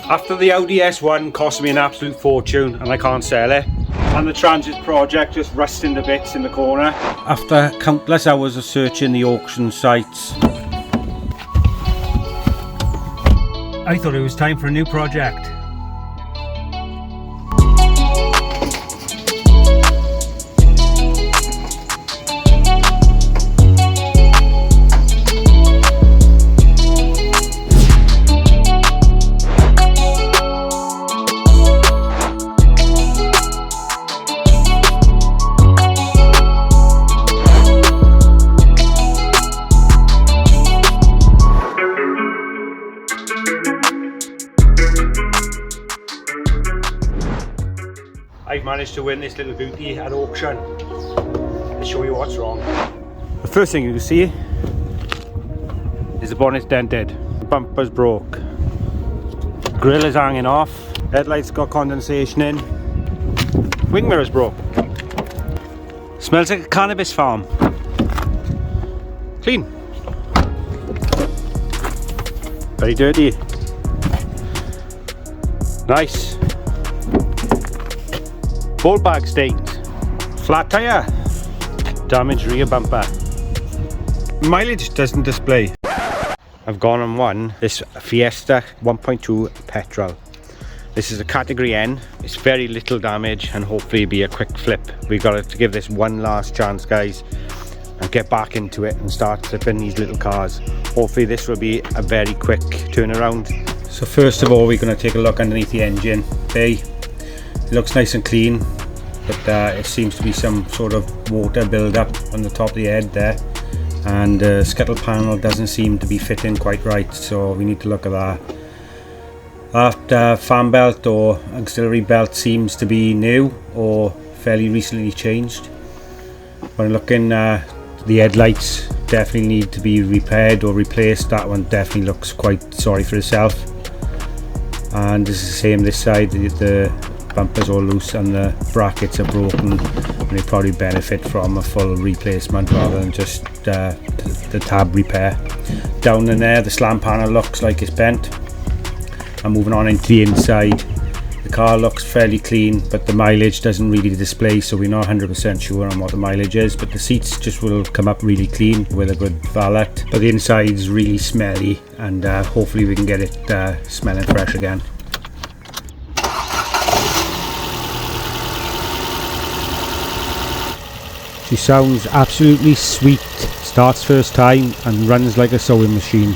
After the Audi S1 cost me an absolute fortune and I can't sell it, and the Transit project just rusting to bits in the corner. After countless hours of searching the auction sites, I thought it was time for a new project. I've managed to win this little beauty at auction. Let's show you what's wrong. The first thing you can see is the bonnet's dented, the bumper's broke, grille is hanging off, headlights got condensation in, wing mirror's broke. Smells like a cannabis farm. Clean. Very dirty. Nice. Ball bag stains, flat tyre, damaged rear bumper. Mileage doesn't display. I've gone and won this Fiesta 1.2 petrol. This is a category N. It's very little damage and hopefully be a quick flip. We've got to give this one last chance, guys, and get back into it and start flipping these little cars. Hopefully this will be a very quick turnaround. So first of all, we're going to take a look underneath the engine bay. It looks nice and clean, but it seems to be some sort of water build-up on the top of the head there, and the scuttle panel doesn't seem to be fitting quite right, so we need to look at that. That fan belt or auxiliary belt seems to be new or fairly recently changed. When looking, the headlights definitely need to be repaired or replaced. That one definitely looks quite sorry for itself, and this is the same this side. The bumpers all loose and the brackets are broken, and they probably benefit from a full replacement rather than just the tab repair. Down in there, the slam panel looks like it's bent. And moving on into the inside, the car looks fairly clean, but the mileage doesn't really display, so we're not 100% sure on what the mileage is. But the seats just will come up really clean with a good valet, but the inside's really smelly, and hopefully we can get it smelling fresh again. She sounds absolutely sweet, starts first time and runs like a sewing machine.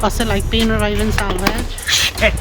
Os like being arrived in Salvage. Shit!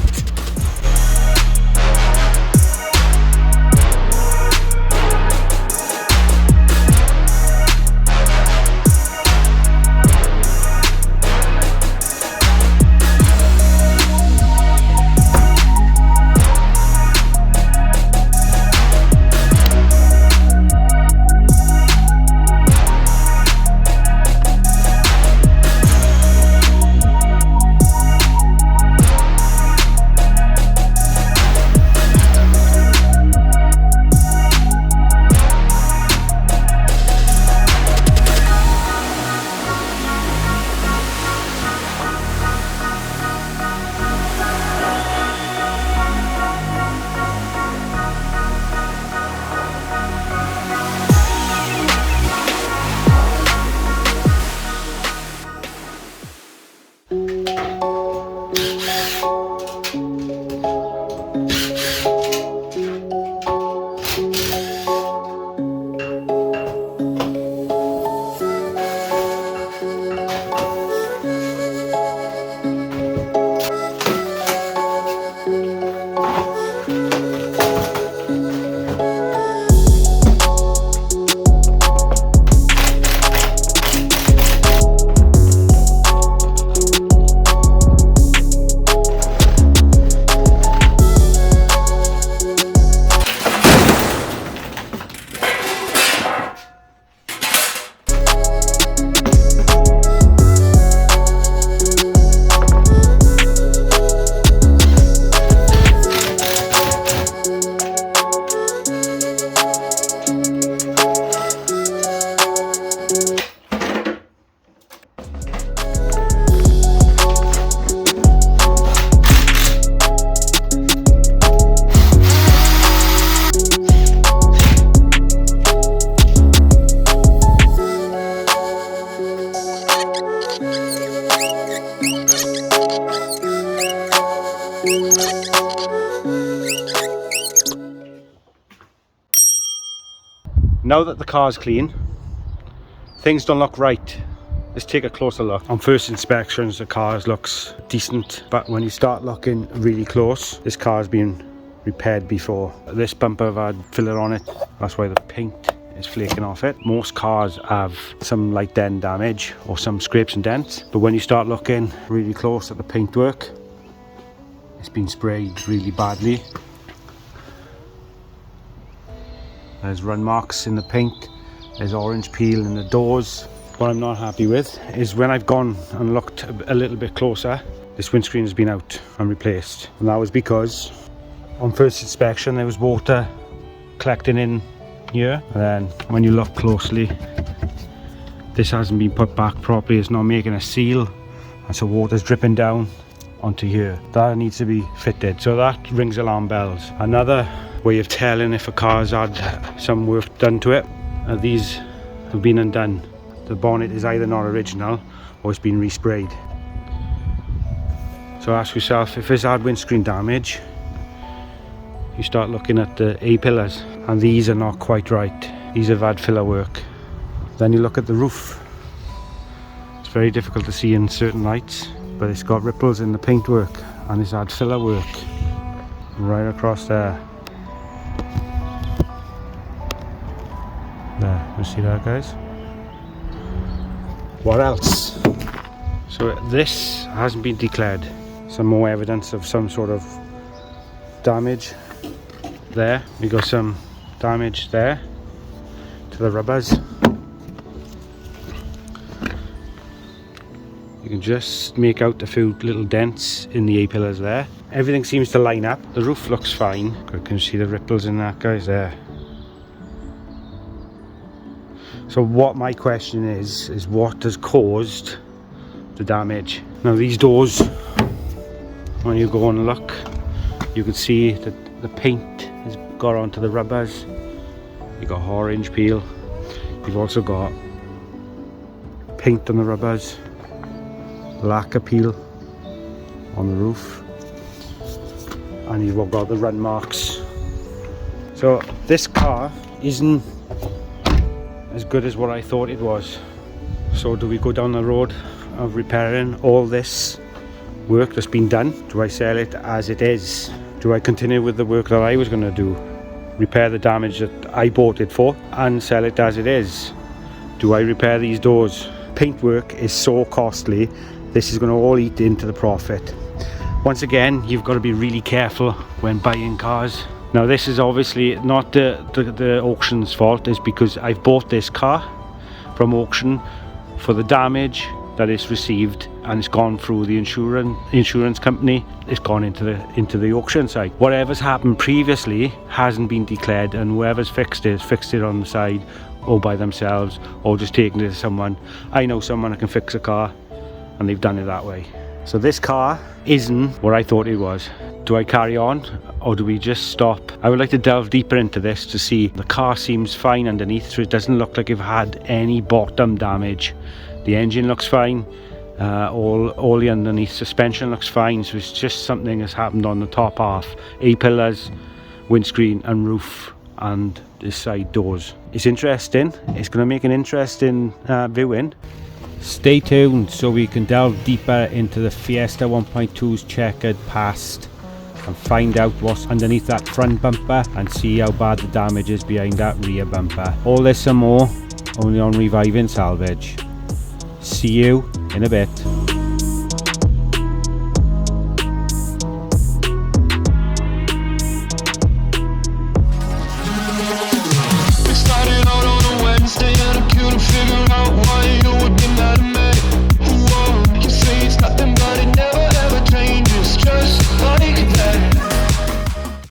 Now that the car's clean, things don't look right. Let's take a closer look. On first inspections, the car looks decent, but when you start looking really close, this car's been repaired before. This bumper have had filler on it. That's why the paint is flaking off it. Most cars have some light dent damage or some scrapes and dents, but when you start looking really close at the paintwork, it's been sprayed really badly. There's run marks in the paint, there's orange peel in the doors. What I'm not happy with is when I've gone and looked a little bit closer, this windscreen has been out and replaced. And that was because on first inspection there was water collecting in here. And then when you look closely, this hasn't been put back properly, it's not making a seal. And so water's dripping down onto here. That needs to be fitted, so that rings alarm bells. Another way of telling if a car's had some work done to it, these have been undone. The bonnet is either not original or it's been resprayed. So ask yourself, if it's had windscreen damage, you start looking at the A-pillars, and these are not quite right. These have had filler work. Then you look at the roof. It's very difficult to see in certain lights, but it's got ripples in the paintwork and it's had filler work right across there. There, you see that, guys? What else? So this hasn't been declared. Some more evidence of some sort of damage there. We got some damage there to the rubbers. You can just make out a few little dents in the A-pillars there. Everything seems to line up. The roof looks fine. You can see the ripples in that, guys, there. So what my question is what has caused the damage? Now these doors, when you go and look, you can see that the paint has got onto the rubbers. You've got orange peel. You've also got paint on the rubbers, lacquer peel on the roof, and you've got the run marks. So this car isn't as good as what I thought it was. So do we go down the road of repairing all this work that's been done? Do I sell it as it is? Do I continue with the work that I was going to do? Repair the damage that I bought it for and sell it as it is? Do I repair these doors? Paintwork is so costly. This is going to all eat into the profit. Once again, you've got to be really careful when buying cars. Now this is obviously not the auction's fault. It's because I've bought this car from auction for the damage that it's received, and it's gone through the insurance company. It's gone into the auction site. Whatever's happened previously hasn't been declared, and whoever's fixed it on the side or by themselves, or just taken it to someone. I know someone that can fix a car, and they've done it that way. So this car isn't what I thought it was. Do I carry on, or do we just stop? I would like to delve deeper into this to see. The car seems fine underneath, so it doesn't look like it had any bottom damage. The engine looks fine, all the underneath suspension looks fine, so it's just something that's happened on the top half. A-pillars, windscreen and roof, and the side doors. It's interesting. It's going to make an interesting viewing. Stay tuned so we can delve deeper into the Fiesta 1.2's checkered past and find out what's underneath that front bumper and see how bad the damage is behind that rear bumper. All this and more only on Reviving Salvage. See you in a bit.